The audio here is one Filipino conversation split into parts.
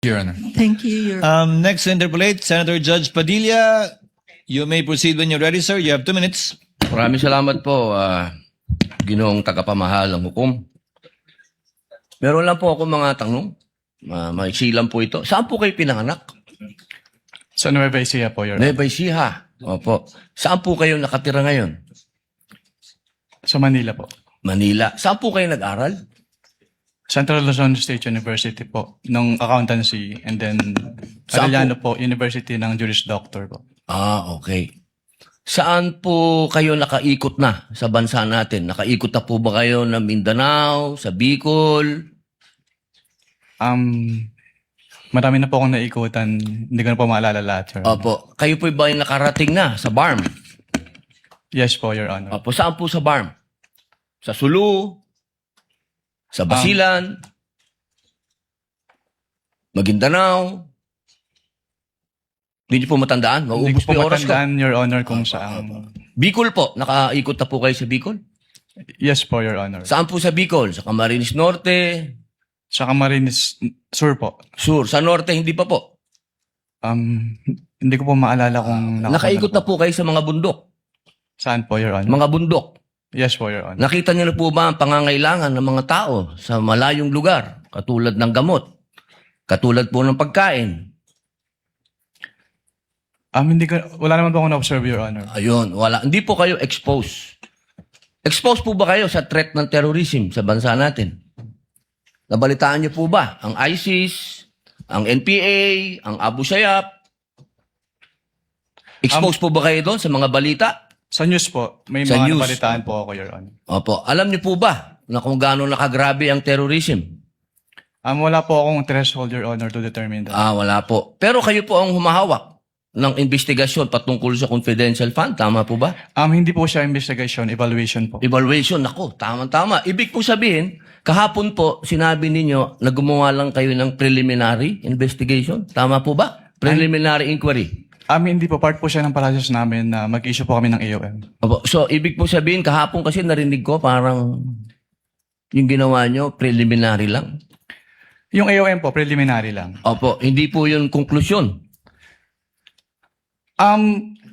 Your Honor. Thank you, Your Next to interpolate, Senator Judge Padilla. You may proceed when you're ready, sir. You have 2 minutes. Maraming salamat po, Ginoong tagapamahal ng hukom. Meron lang po ako mga tanong. Maiksi lang po ito. Saan po kayo pinanganak? Sa Nueva Ecija po, Your Honor. Nueva Ecija. Opo. Saan po kayo nakatira ngayon? Sa Manila po. Manila. Saan po kayo nag-aral? Central Luzon State University po, ng accountancy, and then Saan Arellano po, University ng Juris Doctor po. Okay. Saan po kayo nakaikot na sa bansa natin? Nakaikot na po ba kayo ng Mindanao, sa Bicol? Marami na po akong naikutan, hindi ko na po maalala lahat, Your Honor. Opo. Kayo po ba yung nakarating na sa BARM? Yes po, Your Honor. Opo. Saan po sa BARM? Sa Sulu? Sa Basilan? Maguindanao? Hindi niyo po matandaan? Hindi Mauubos ko po po yung oras ko. matandaan, Your Honor, kung saan. Bicol po. Nakaikot na po kayo sa Bicol? Yes po, Your Honor. Saan po sa Bicol? Sa Camarines Norte? Sa Camarines Sur po. Sur? Sa Norte, hindi pa po. Hindi ko po maalala kung Nakaikot na po kayo sa mga bundok. Saan po, Your Honor? Mga bundok. Yes po, Your Honor. Nakita niyo na po ba ang pangangailangan ng mga tao sa malayong lugar? Katulad ng gamot. Katulad po ng pagkain. Wala naman po akong na-observe, Your Honor. Ayun, wala. Hindi po kayo exposed. Exposed po ba kayo sa threat ng terrorism sa bansa natin? Nabalitaan niyo po ba ang ISIS, ang NPA, ang Abu Sayyaf? Exposed po ba kayo doon sa mga balita? Sa news po, may Sa mga news. nabalitaan po ako, Your Honor. Opo. Alam niyo po ba na kung gaano nakagrabe ang terrorism? Wala po akong threshold, Your Honor, to determine that. Wala po. Pero kayo po ang humahawak ng investigasyon patungkol sa confidential fund. Tama po ba? Hindi po siya investigation, evaluation po. Evaluation. Ako, tama-tama. Ibig po sabihin, kahapon po, sinabi ninyo na gumawa lang kayo ng preliminary investigation. Tama po ba? Preliminary inquiry. Hindi po, part po siya ng process namin na mag-issue po kami ng AOM. Opo. So, ibig po sabihin, kahapon kasi narinig ko parang yung ginawa nyo, preliminary lang. Yung AOM po, preliminary lang. Opo. Hindi po yun konklusyon.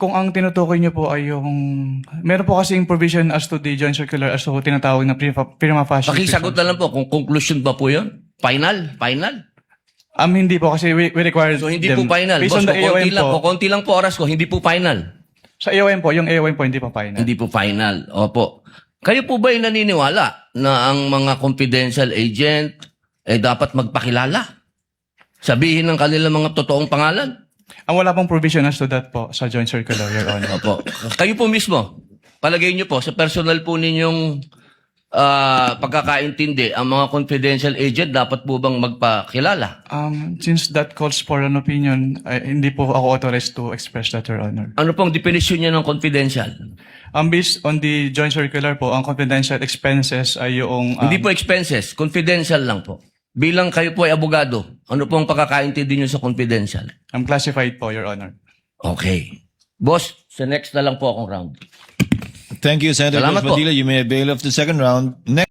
Kung ang tinutukoy niyo po ay yung... Meron po kasing provision as to the joint circular as to tinatawag na prima facie. Pakisagot na lang po kung conclusion ba po yun? Final? Hindi po kasi we require So, hindi them. po final. Based Boss, on the AOM po, konti lang po oras ko, hindi po final. sa AOM po, yung AOM po hindi po final. Hindi po final. Opo. Kayo po ba ay naniniwala na ang mga confidential agent dapat magpakilala? Sabihin ng kanilang mga totoong pangalan? Wala pong provision as to that po sa joint circular, Your Honor. Opo. Kayo po mismo, palagay niyo po, sa personal po ninyong pagkakaintindi, ang mga confidential agent dapat po bang magpakilala? Since that calls for an opinion, hindi po ako authorized to express that, Your Honor. Ano pong definition niya ng confidential? Based on the joint circular po, ang confidential expenses ay yung... Hindi po expenses, confidential lang po. Bilang kayo po ay abogado, ano pong pagkakaintindi niyo sa confidential? classified po, Your Honor. Okay. Boss, sa next na lang po akong round. Thank you, Senator Salamat Judge po. Padilla. You may avail of the second round. Next